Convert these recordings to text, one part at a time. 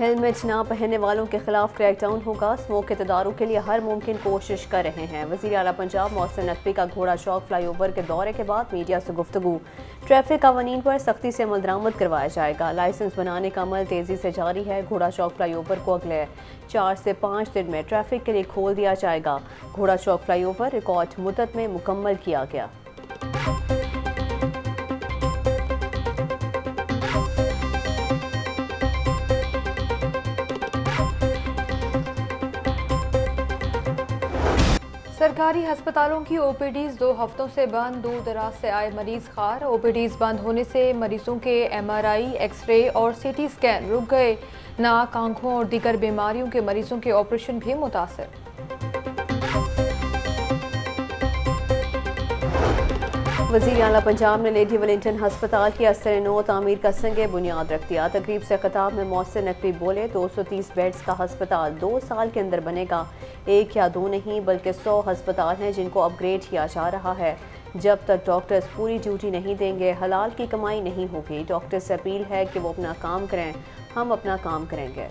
Helmet ना पहनने वालों के खिलाफ क्रैकडाउन होगा। स्मोक के तदारुक के लिए हर मुमकिन कोशिश कर रहे हैं। वज़ीर आला पंजाब मोहसिन नकवी का घोड़ा चौक फ्लाईओवर के दौरे के बाद मीडिया से गुफ्तगू। ट्रैफिक कवानीन पर सख्ती से अमल दरामद करवाया जाएगा। लाइसेंस बनाने का अमल तेज़ी से जारी है। घोड़ा चौक फ्लाईओवर को अगले 4 से 5 दिन में ट्रैफिक के लिए खोल दिया जाएगा। घोड़ा चौक फ्लाईओवर रिकॉर्ड मुद्दत में मुकम्मल किया गया। सरकारी हस्पतालों की ओपीडीज 2 हफ्तों से बंद। दूर दराज से आए मरीज खार। ओपीडीज बंद होने से मरीजों के एमआरआई, एक्सरे और सीटी स्कैन रुक गए। नाक, आंखों और दीगर बीमारियों के मरीजों के ऑपरेशन भी मुतासर। वज़ीर आला पंजाब ने लेडी वेलिंगटन हस्पताल की असर नौ तामीर का संगे बुनियाद रख दिया। तकरीब से खिताब में मोहसिन नकवी बोले, 230 बेड्स का हस्पताल 2 साल के अंदर बनेगा। 1 या 2 नहीं बल्कि 100 हस्पताल हैं जिनको अपग्रेड किया जा रहा है। जब तक डॉक्टर्स पूरी ड्यूटी नहीं देंगे हलाल की कमाई नहीं होगी। डॉक्टर से अपील है कि वो अपना काम करें, हम अपना काम करेंगे।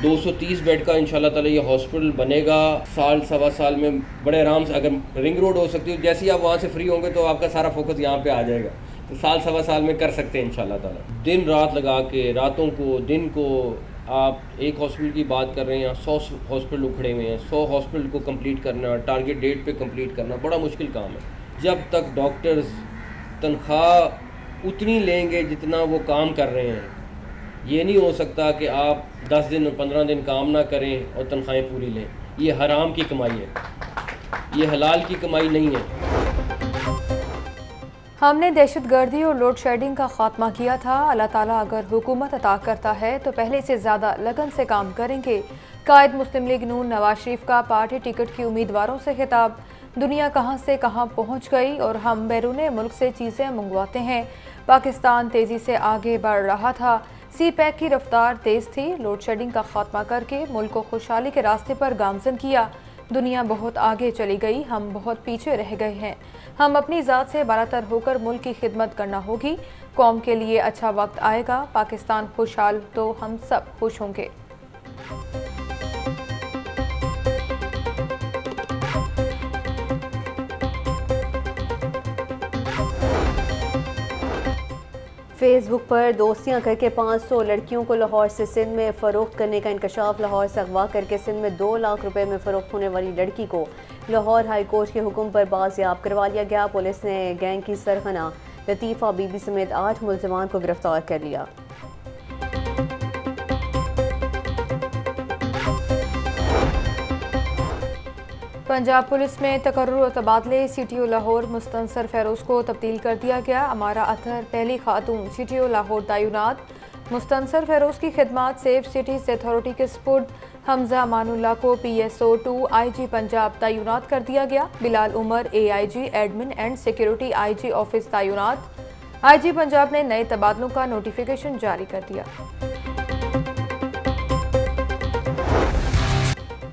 230 बेड का इंशाल्लाह ताला ये हॉस्पिटल बनेगा। साल सवा साल में बड़े आराम से, अगर रिंग रोड हो सकती है, जैसे ही आप वहाँ से फ्री होंगे तो आपका सारा फोकस यहाँ पे आ जाएगा। तो साल सवा साल में कर सकते हैं इंशाल्लाह ताला। दिन रात लगा के, रातों को दिन को, आप एक हॉस्पिटल की बात कर रहे हैं, यहाँ 100 हॉस्पिटल उखड़े हुए हैं। 100 हॉस्पिटल को कम्प्लीट करना, टारगेट डेट पे कम्प्लीट करना बड़ा मुश्किल काम है। जब तक डॉक्टर्स तनख्वाह उतनी लेंगे जितना वो काम कर रहे हैं, ये नहीं हो सकता कि आप 10 दिन 15 दिन काम ना करें और तनख्वाहें पूरी लें। ये हराम की कमाई है, ये हलाल की कमाई नहीं है। हमने दहशतगर्दी और लोड शेडिंग का खात्मा किया था। अल्लाह ताला अगर हुकूमत अता करता है तो पहले से ज़्यादा लगन से काम करेंगे। कायद मुस्लिम लीग नून नवाज शरीफ का पार्टी टिकट की उम्मीदवारों से खिताब। दुनिया कहाँ से कहाँ पहुँच गई और हम बैरून मुल्क से चीज़ें मंगवाते हैं। पाकिस्तान तेज़ी से आगे बढ़ रहा था। सी पैक की रफ्तार तेज़ थी। लोड शेडिंग का खात्मा करके मुल्क को खुशहाली के रास्ते पर गामजन किया। दुनिया बहुत आगे चली गई, हम बहुत पीछे रह गए हैं। हम अपनी ज़ात से बालातर होकर मुल्क की खिदमत करना होगी। कौम के लिए अच्छा वक्त आएगा। पाकिस्तान खुशहाल तो हम सब खुश होंगे। फेसबुक पर दोस्तियां करके 500 लड़कियों को लाहौर से सिंध में फ़रोख्त करने का इंकशाफ। लाहौर से अगवा करके सिंध में 2 लाख रुपए में फ़रोख्त होने वाली लड़की को लाहौर हाई कोर्ट के हुक्म पर बाजियाब करवा लिया गया। पुलिस ने गैंग की सरगना लतीफ़ा बीबी समेत 8 मुलजमान को गिरफ्तार कर लिया। पंजाब पुलिस में तकर्रुर और तबादले। CTO लाहौर मुस्तनसर फेरोज़ को तब्दील कर दिया गया। अमारा अतहर पहली खातून CTO लाहौर तैनात। मुस्तनसर फेरोज़ की खिदमात सेफ सिटीज़ अथॉरिटी के सपुर्द। हमजा मानुल्लाह को PSO2 IG पंजाब तैनात कर दिया गया। Bilal Umar AIG admin and security IG office तैनात। IG पंजाब ने नए तबादलों का नोटिफिकेशन जारी कर दिया।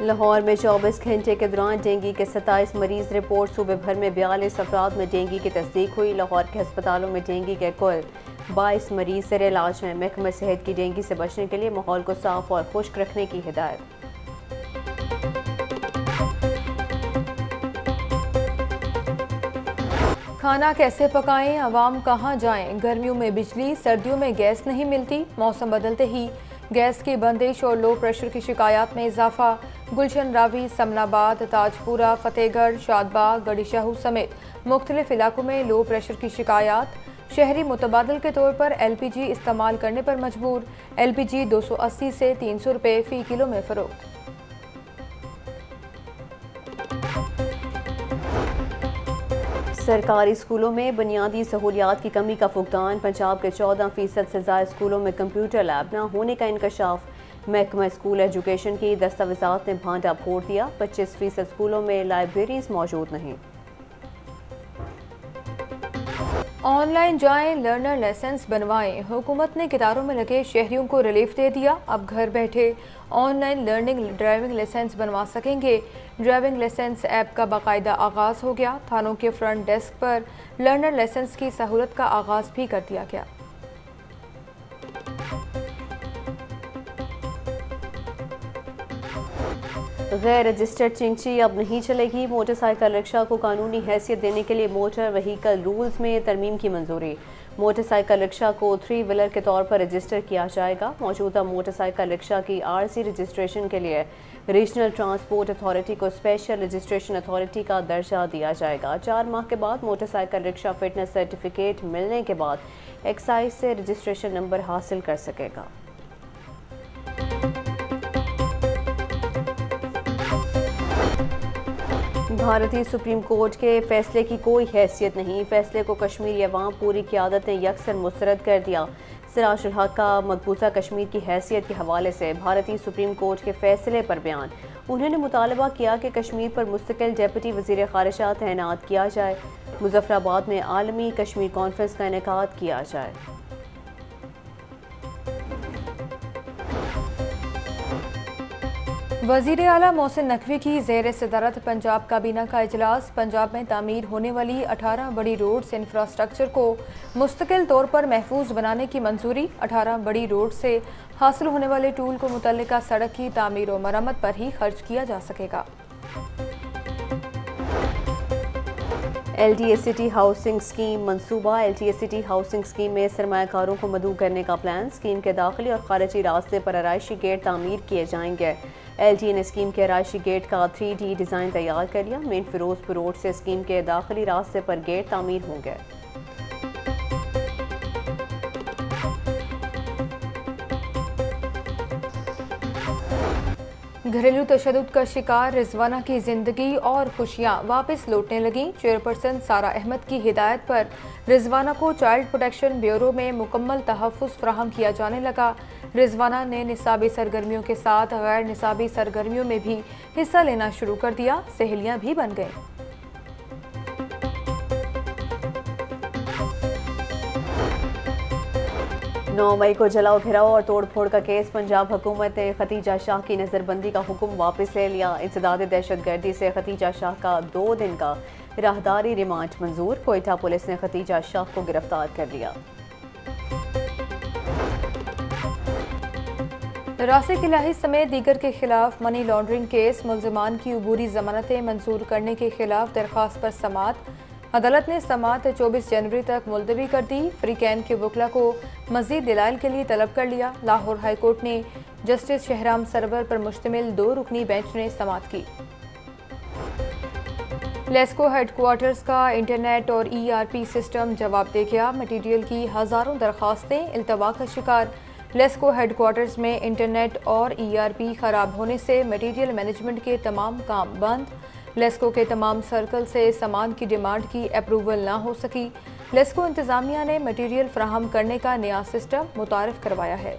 लाहौर में 24 घंटे के दौरान डेंगू के 27 मरीज रिपोर्ट। सूबे भर में 42 अफराद में डेंगू की तस्दीक हुई। लाहौर के अस्पतालों में डेंगू के कुल 22 मरीज सिर इलाज में। महकमा सेहत की डेंगू से बचने के लिए माहौल को साफ और खुश्क रखने की हिदायत। खाना कैसे पकाएं, अवाम कहाँ जाएं। गर्मियों में बिजली, सर्दियों में गैस नहीं मिलती। मौसम बदलते ही गैस की बंदिश और लो प्रेशर की शिकायत में इजाफा। गुलशन रावी, समनाबाद, ताजपुरा, फतेहगढ़, शादबाग, गड़ी शाहू समेत मुख्तलिफ इलाकों में लो प्रेशर की शिकायत। शहरी मुतबादल के तौर पर LPG इस्तेमाल करने पर मजबूर। LPG 280 से 300 रुपये फ़ी किलो में फ़रोख्त। सरकारी स्कूलों में बुनियादी सहूलियात की कमी का फुकदान। पंजाब के 14% से ज़्यादा स्कूलों में कंप्यूटर लैब न होने का इंकशाफ। महकमा स्कूल एजुकेशन की दस्तावेज़ात ने भांडा फोड़ दिया। 25% स्कूलों में लाइब्रेरीज मौजूद नहीं। ऑनलाइन जाएं, लर्नर लाइसेंस बनवाएं। हुकूमत ने कितारों में लगे शहरियों को रिलीफ दे दिया। अब घर बैठे ऑनलाइन ड्राइविंग लाइसेंस बनवा सकेंगे। ड्राइविंग लाइसेंस ऐप का बाकायदा आगाज़ हो गया। थानों के फ्रंट डेस्क पर लर्नर लाइसेंस की सहूलत का आगाज़ भी कर दिया गया। गैर रजिस्टर्ड चिंची अब नहीं चलेगी। मोटरसाइकिल रिक्शा को कानूनी हैसियत देने के लिए मोटर व्हीकल रूल्स में तरमीम की मंजूरी। मोटरसाइकिल रिक्शा को 3 व्हीलर के तौर पर रजिस्टर किया जाएगा। मौजूदा मोटरसाइकिल रिक्शा की आरसी रजिस्ट्रेशन के लिए रीजनल ट्रांसपोर्ट अथॉरिटी को स्पेशल रजिस्ट्रेशन अथॉरिटी का दर्जा दिया जाएगा। 4 माह के बाद मोटरसाइकिल रिक्शा फिटनेस सर्टिफिकेट मिलने के बाद एक्साइज से रजिस्ट्रेशन नंबर हासिल कर सकेगा। भारतीय सुप्रीम कोर्ट के फैसले की कोई हैसियत नहीं। फैसले को कश्मीरी अवाम पूरी क़यादत ने यकसर मुस्तरद कर दिया। सिराजुल हक का मकबूजा कश्मीर की हैसियत के हवाले से भारतीय सुप्रीम कोर्ट के फैसले पर बयान। उन्होंने मुतालबा किया कि कश्मीर पर मुस्तकिल डेप्यूटी वज़ीर ख़ारिजा तैनात किया जाए। मुज़फ़्फ़राबाद में आलमी कश्मीर कॉन्फ्रेंस का इनेकाद किया जाए। वज़ीर आला मोहसिन नकवी की ज़ेर सदारत पंजाब काबीना का इजलास। पंजाब में तामीर होने वाली 18 बड़ी रोड्स इंफ्रास्ट्रक्चर को मुस्तकिल तौर पर महफूज बनाने की मंजूरी। 18 बड़ी रोड से हासिल होने वाले टूल को मुतल्लिका सड़क की तामीर और मरम्मत पर ही खर्च किया जा सकेगा। LTA सिटी हाउसिंग स्कीम मंसूबा। LTA सिटी हाउसिंग स्कीम में सरमायाकारों को मदऊ करने का प्लान। स्कीम के दाखिली और खारिजी रास्ते पर आराइशी गेट तामीर किए जाएंगे। LTA ने स्कीम के आराइशी गेट का 3D डिज़ाइन तैयार कर लिया। मेन फिरोजपुर रोड से स्कीम के दाखिली रास्ते पर गेट तामीर होंगे। घरेलू तशद्दुद का शिकार रिजवाना की जिंदगी और खुशियां वापस लौटने लगी। चेयरपर्सन सारा अहमद की हिदायत पर रिजवाना को चाइल्ड प्रोटेक्शन ब्यूरो में मुकम्मल तहफ़्फ़ुज़ फराहम किया जाने लगा। रिजवाना ने निसाबी सरगर्मियों के साथ गैर निसाबी सरगर्मियों में भी हिस्सा लेना शुरू कर दिया। सहेलियां भी बन गईं। 9 मई को जलाओ घिराओ और तोड़फोड़ का केस। पंजाब हुकूमत ने खतीजा शाह की नज़रबंदी का हुक्म वापस ले लिया। इंसदाद दहशतगर्दी से खतीजा शाह का 2 दिन का राहदारी रिमांड मंजूर। कोयटा पुलिस ने खतीजा शाह को गिरफ्तार कर लिया। रासिक इलाही समेत दीगर के खिलाफ मनी लॉन्ड्रिंग केस। मुल्ज़िमान की अबूरी जमानतें मंजूर करने के खिलाफ दरख्वास्त पर समाअत। अदालत ने समाअत 24 जनवरी तक मुलतवी कर दी। फ्रीकैन के वकला को मज़ीद दलाइल के लिए तलब कर लिया। लाहौर हाई कोर्ट ने जस्टिस शहराम सरवर पर मुश्तमिल 2 रुकनी बेंच ने समाअत की। लेस्को हेडक्वार्टर्स का इंटरनेट और ERP सिस्टम जवाब दे गया। मटीरियल की हज़ारों दरख्वास्तें इल्तवा का शिकार। लेस्को हेडक्वार्टर्स में इंटरनेट और ERP ख़राब होने से मटीरियल मैनेजमेंट के तमाम काम बंद। लेस्को के तमाम सर्कल से सामान की डिमांड की अप्रूवल ना हो सकी। लेस्को इंतज़ामिया ने मटीरियल फराहम करने का नया सिस्टम मुतारिफ करवाया है।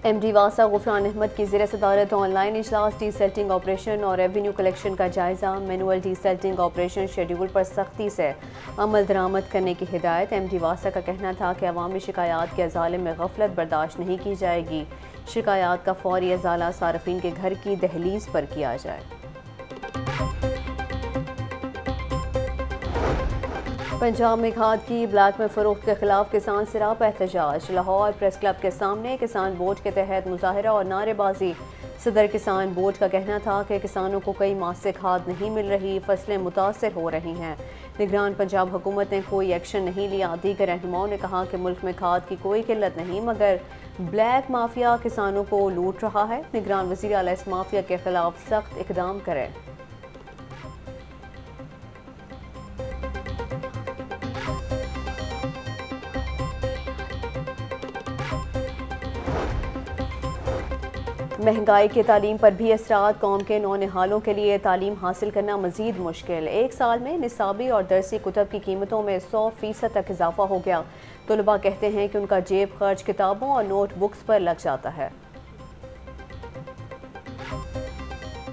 MD वासा गुफरान अहमद की ज़ेर सदारत ऑनलाइन इजलास। डीसेल्टिंग ऑपरेशन और रेवेन्यू कलेक्शन का जायज़ा। मैनुअल डीसेल्टिंग ऑपरेशन शेड्यूल पर सख्ती से अमल दरामद करने की हिदायत। MD वासा का कहना था कि अवामी शिकायात के अज़ाले में गफलत बर्दाश्त नहीं की जाएगी। शिकायात का फौरी अज़ाला सार्फिन के घर की दहलीज पर किया जाए। पंजाब में खाद की ब्लैक में फ़रोख्त के खिलाफ किसान सिरापा एहतजाज। लाहौर प्रेस क्लब के सामने किसान बोर्ड के तहत मुजाहरा और नारेबाजी। सदर किसान बोर्ड का कहना था कि किसानों को कई माह से खाद नहीं मिल रही, फसलें मुतासर हो रही हैं। निगरान पंजाब हुकूमत ने कोई एक्शन नहीं लिया। दीगर रहनुमाओं ने कहा कि मुल्क में खाद की कोई किल्लत नहीं, मगर ब्लैक माफिया किसानों को लूट रहा है। निगरान वज़ीर आला इस माफिया के खिलाफ सख्त इक़दाम करें। महंगाई के तालीम पर भी असरात। कौम के नौनिहालों के लिए तालीम हासिल करना मज़ीद मुश्किल। 1 साल में निसाबी और दरसी कुतब की कीमतों में 100% तक इजाफा हो गया। तलबा कहते हैं कि उनका जेब खर्च किताबों और नोट बुक्स पर लग जाता है।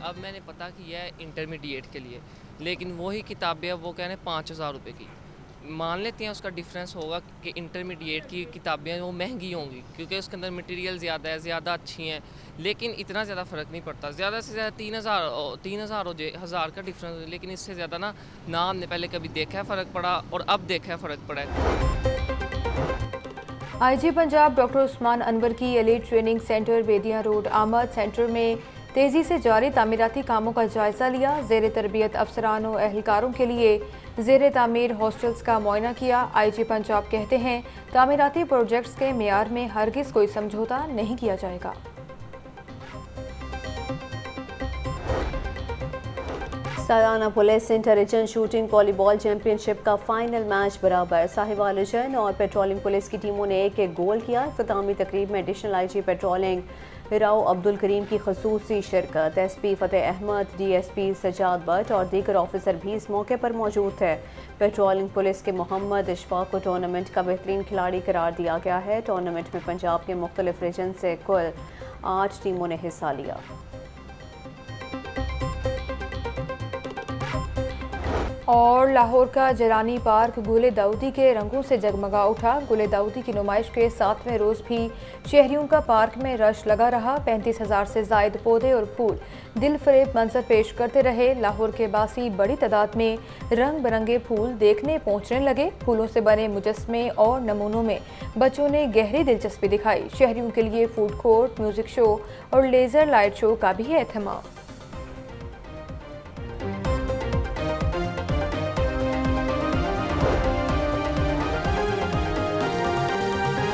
अब मैंने पता किया है इंटरमीडिएट के लिए, लेकिन वही किताबें अब वो कह रहे हैं 5000 रुपये की। मान लेते हैं उसका डिफरेंस होगा कि इंटरमीडिएट की किताबें वो महंगी होंगी क्योंकि उसके अंदर मटेरियल ज़्यादा है, ज़्यादा अच्छी हैं, लेकिन इतना ज़्यादा फ़र्क नहीं पड़ता। ज़्यादा से ज़्यादा 3,000 हो जाए, 1,000 का डिफरेंस हो, लेकिन इससे ज़्यादा ना हमने पहले कभी देखा है फ़र्क पड़ा और अब देखा है फ़र्क पड़ा है। आईजी पंजाब डॉक्टर उस्मान अनवर की एलीट ट्रेनिंग सेंटर बेदिया रोड आमद सेंटर में तेज़ी से जारी तामीराती कामों का जायज़ा लिया। ज़ेर तरबियत अफसरान और एहलकारों के लिए ज़ेर तामीर हॉस्टल्स का मुआयना किया। आईजी पंजाब कहते हैं तामीराती प्रोजेक्ट्स के मेयार में हरगिज़ कोई समझौता नहीं किया जाएगा। सालाना police intelligence shooting volleyball championship का फाइनल मैच बराबर। साहिवाल जन और पेट्रोलिंग पुलिस की टीमों ने एक गोल किया। इख्तितामी तकरीब में additional IG patrolling Rao Abdul Karim की खसूसी शिरकत। एसपी फतेह अहमद, डीएसपी सजाद भट्ट और दीगर ऑफिसर भी इस मौके पर मौजूद थे। पेट्रोलिंग पुलिस के मोहम्मद इशफाक को टूर्नामेंट का बेहतरीन खिलाड़ी करार दिया गया है। टूर्नामेंट में पंजाब के मुख्तलिफ रीजन से कुल 8 टीमों ने हिस्सा लिया। और लाहौर का जलानी पार्क गुले दाऊदी के रंगों से जगमगा उठा। गुले दाऊदी की नुमाइश के 7वें रोज़ भी शहरियों का पार्क में रश लगा रहा। 35,000 से जायद पौधे और फूल दिल फरेब मंजर पेश करते रहे। लाहौर के बासी बड़ी तादाद में रंग बिरंगे फूल देखने पहुंचने लगे। फूलों से बने मुजस्मे और नमूनों में बच्चों ने गहरी दिलचस्पी दिखाई। शहरियों के लिए फूड कोर्ट, म्यूजिक शो और लेज़र लाइट शो का भी है एहतमाम।